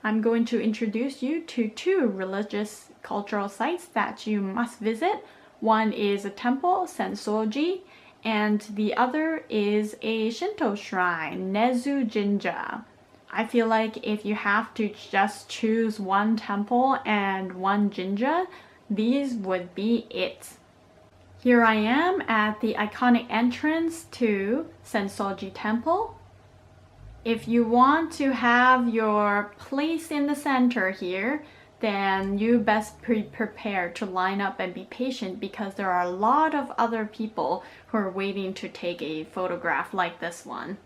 I'm going to introduce you to two religious cultural sites that you must visit. One is a temple, Sensouji, and the other is a Shinto shrine, Nezu Jinja. I feel like if you have to just choose one temple and one jinja, these would be it. Here I am at the iconic entrance to Sensouji Temple. If you want to have your place in the center here, then you best be prepared to line up and be patient because there are a lot of other people who are waiting to take a photograph like this one.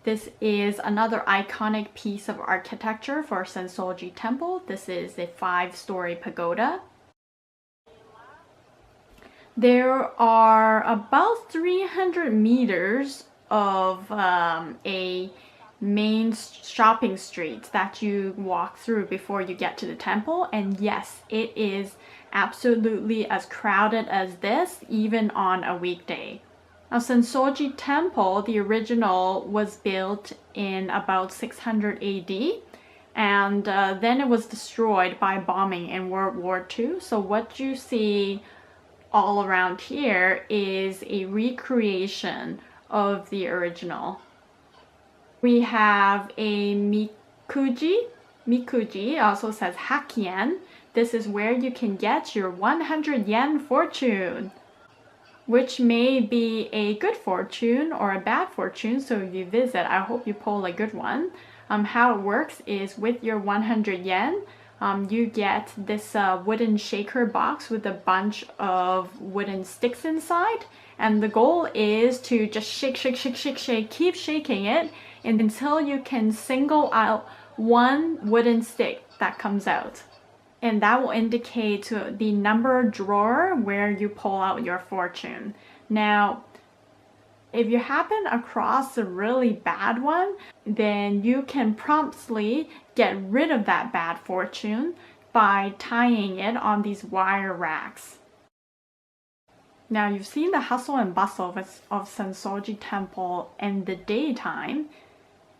This is another iconic piece of architecture for Sensouji Temple. This is a 5-story pagoda. There are about 300 meters of a main shopping street that you walk through before you get to the temple. And yes, it is absolutely as crowded as this, even on a weekday. Now, Sensouji Temple, the original, was built in about 600 AD, and then it was destroyed by bombing in World War II. So what you see all around here is a recreation of the original. We have a mikuji. Mikuji also says hakien. This is where you can get your 100 yen fortune, which may be a good fortune or a bad fortune. So if you visit, I hope you pull a good one. How it works is with your 100 yen, you get this wooden shaker box with a bunch of wooden sticks inside. And the goal is to just shake, shake, shake, shake, shake, keep shaking it and until you can single out one wooden stick that comes out. And that will indicate the number drawer where you pull out your fortune. Now, if you happen across a really bad one, then you can promptly get rid of that bad fortune by tying it on these wire racks. Now, you've seen the hustle and bustle of Sensouji Temple in the daytime.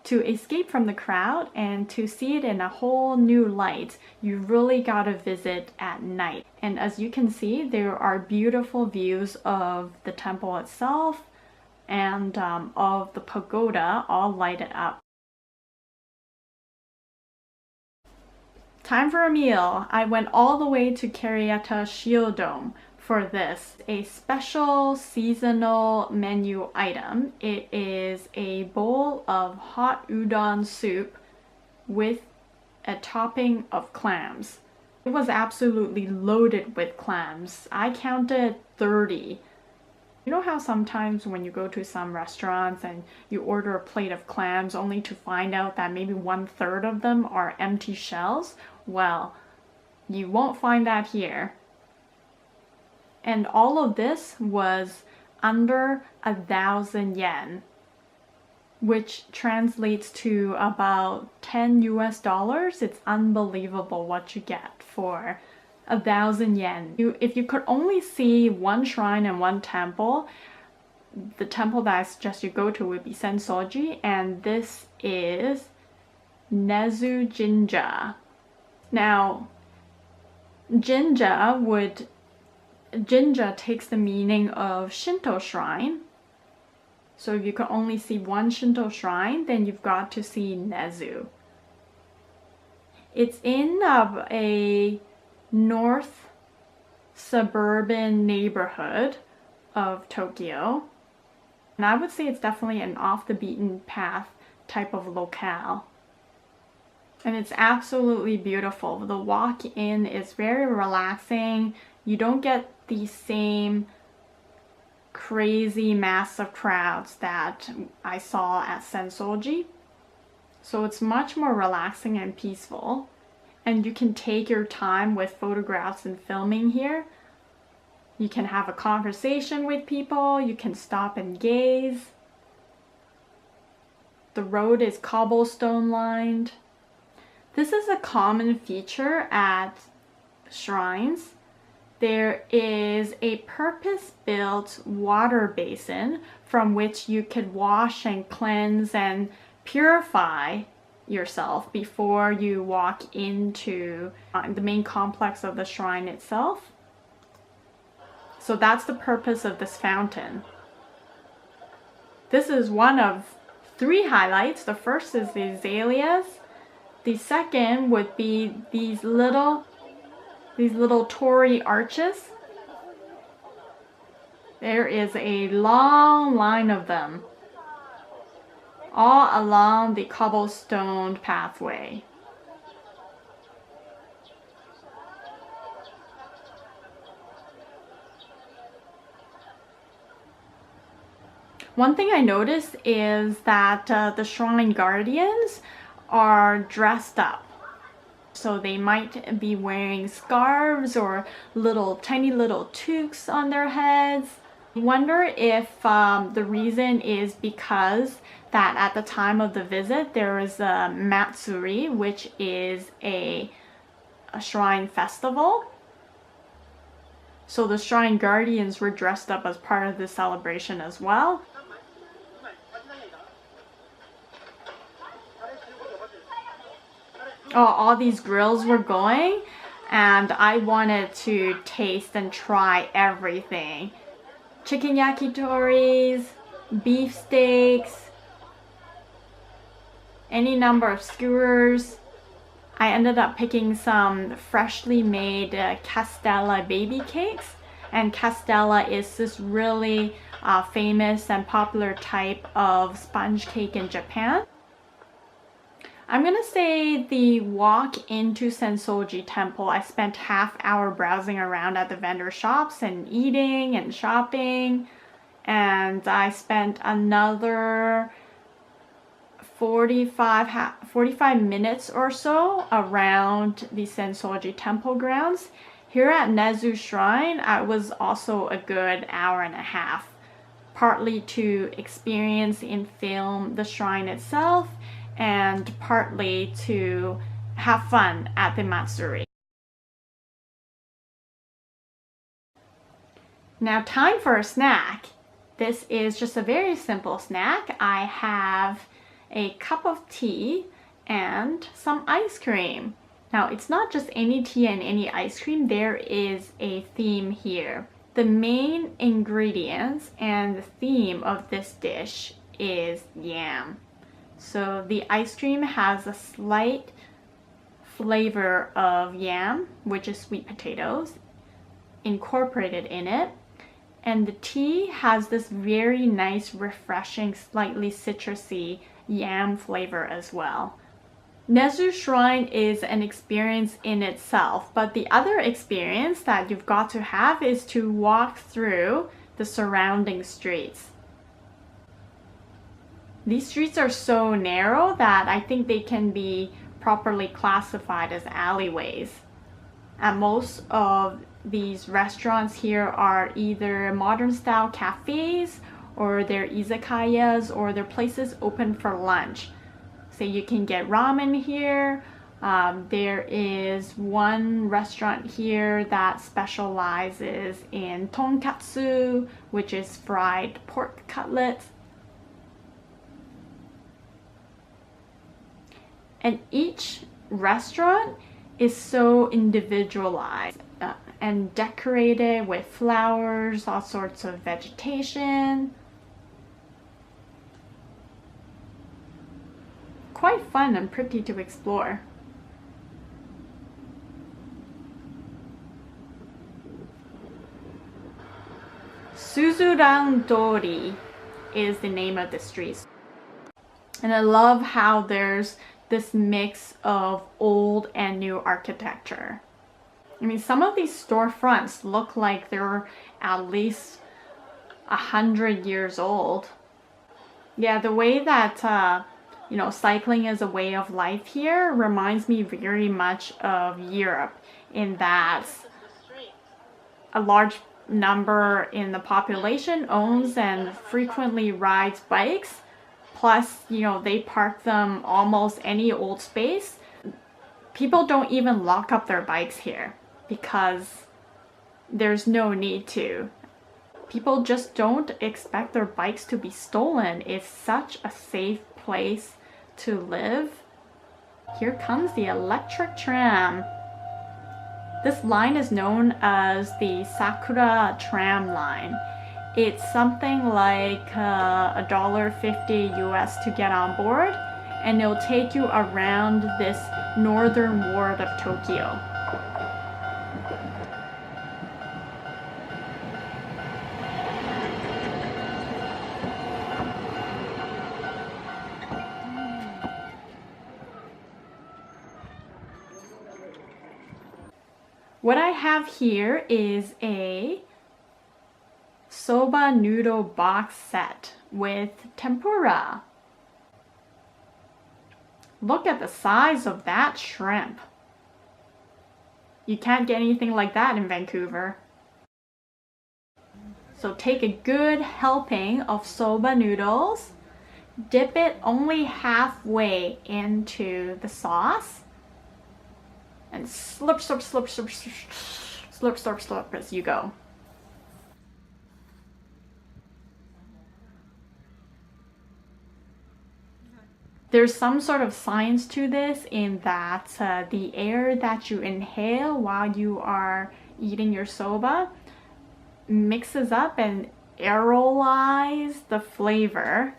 To escape from the crowd and to see it in a whole new light, you really gotta visit at night. And as you can see, there are beautiful views of the temple itself and of the pagoda all lighted up. Time for a meal. I went all the way to Karyata Shiodome for this, a special seasonal menu item. It is a bowl of hot udon soup with a topping of clams. It was absolutely loaded with clams. I counted 30. You know how sometimes when you go to some restaurants and you order a plate of clams only to find out that maybe 1/3 of them are empty shells? Well, you won't find that here. And all of this was under 1,000 yen, which translates to about 10 US dollars. It's unbelievable what you get for 1,000 yen. If you could only see one shrine and one temple, the temple that I suggest you go to would be Sensouji, and this is Nezu Jinja. Now, Jinja takes the meaning of Shinto shrine. So if you can only see one Shinto shrine, then you've got to see Nezu. It's in a north suburban neighborhood of Tokyo. And I would say it's definitely an off the beaten path type of locale. And it's absolutely beautiful. The walk in is very relaxing. You don't get the same crazy massive crowds that I saw at Sensouji. So it's much more relaxing and peaceful. And you can take your time with photographs and filming here. You can have a conversation with people. You can stop and gaze. The road is cobblestone lined. This is a common feature at shrines. There is a purpose-built water basin from which you could wash and cleanse and purify yourself before you walk into the main complex of the shrine itself. So that's the purpose of this fountain. This is one of 3 highlights. The first is the azaleas. The second would be these little torii arches. There is a long line of them all along the cobblestone pathway. One thing I noticed is that the shrine guardians are dressed up. So they might be wearing scarves or tiny little toques on their heads. I wonder if the reason is because that at the time of the visit there is a matsuri, which is a shrine festival. So the shrine guardians were dressed up as part of the celebration as well. Oh, all these grills were going, and I wanted to taste and try everything. Chicken yakitoris, beef steaks, any number of skewers. I ended up picking some freshly made castella baby cakes, and castella is this really famous and popular type of sponge cake in Japan. I'm gonna say the walk into Sensouji Temple, I spent half-hour browsing around at the vendor shops and eating and shopping, and I spent another 45 minutes or so around the Sensouji Temple grounds. Here at Nezu Shrine, I was also a good hour and a half, partly to experience and film the shrine itself, and partly to have fun at the Matsuri. Now time for a snack. This is just a very simple snack. I have a cup of tea and some ice cream. Now it's not just any tea and any ice cream, there is a theme here. The main ingredients and the theme of this dish is yam. So the ice cream has a slight flavor of yam, which is sweet potatoes, incorporated in it. And the tea has this very nice, refreshing, slightly citrusy yam flavor as well. Nezu Shrine is an experience in itself, but the other experience that you've got to have is to walk through the surrounding streets. These streets are so narrow that I think they can be properly classified as alleyways. And most of these restaurants here are either modern style cafes, or they're izakayas, or they're places open for lunch. So you can get ramen here. There is one restaurant here that specializes in tonkatsu, which is fried pork cutlets. And each restaurant is so individualized and decorated with flowers, all sorts of vegetation. Quite fun and pretty to explore. Suzuran Dori is the name of the street. And I love how there's this mix of old and new architecture. I mean, some of these storefronts look like they're at least 100 years old. Yeah, the way that cycling is a way of life here reminds me very much of Europe, in that a large number in the population owns and frequently rides bikes. Plus, they park them almost any old space. People don't even lock up their bikes here because there's no need to. People just don't expect their bikes to be stolen. It's such a safe place to live. Here comes the electric tram. This line is known as the Sakura tram line. It's something like $1.50 US to get on board, and it'll take you around this northern ward of Tokyo. What I have here is a soba noodle box set with tempura. Look at the size of that shrimp. You can't get anything like that in Vancouver. So take a good helping of soba noodles, dip it only halfway into the sauce, and slurp, slurp, slurp, slurp, slurp, slurp, slurp as you go. There's some sort of science to this in that the air that you inhale while you are eating your soba mixes up and aerolizes the flavor.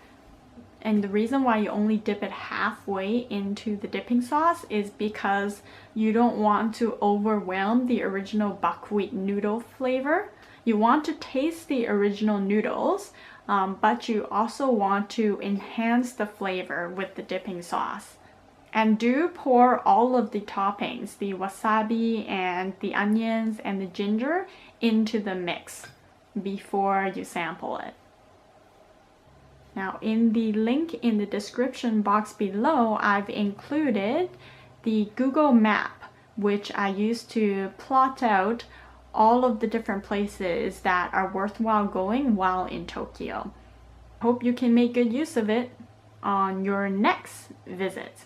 And the reason why you only dip it halfway into the dipping sauce is because you don't want to overwhelm the original buckwheat noodle flavor. You want to taste the original noodles, but you also want to enhance the flavor with the dipping sauce. And do pour all of the toppings, the wasabi and the onions and the ginger, into the mix before you sample it. Now, in the link in the description box below, I've included the Google map, which I used to plot out all of the different places that are worthwhile going while in Tokyo. Hope you can make good use of it on your next visit.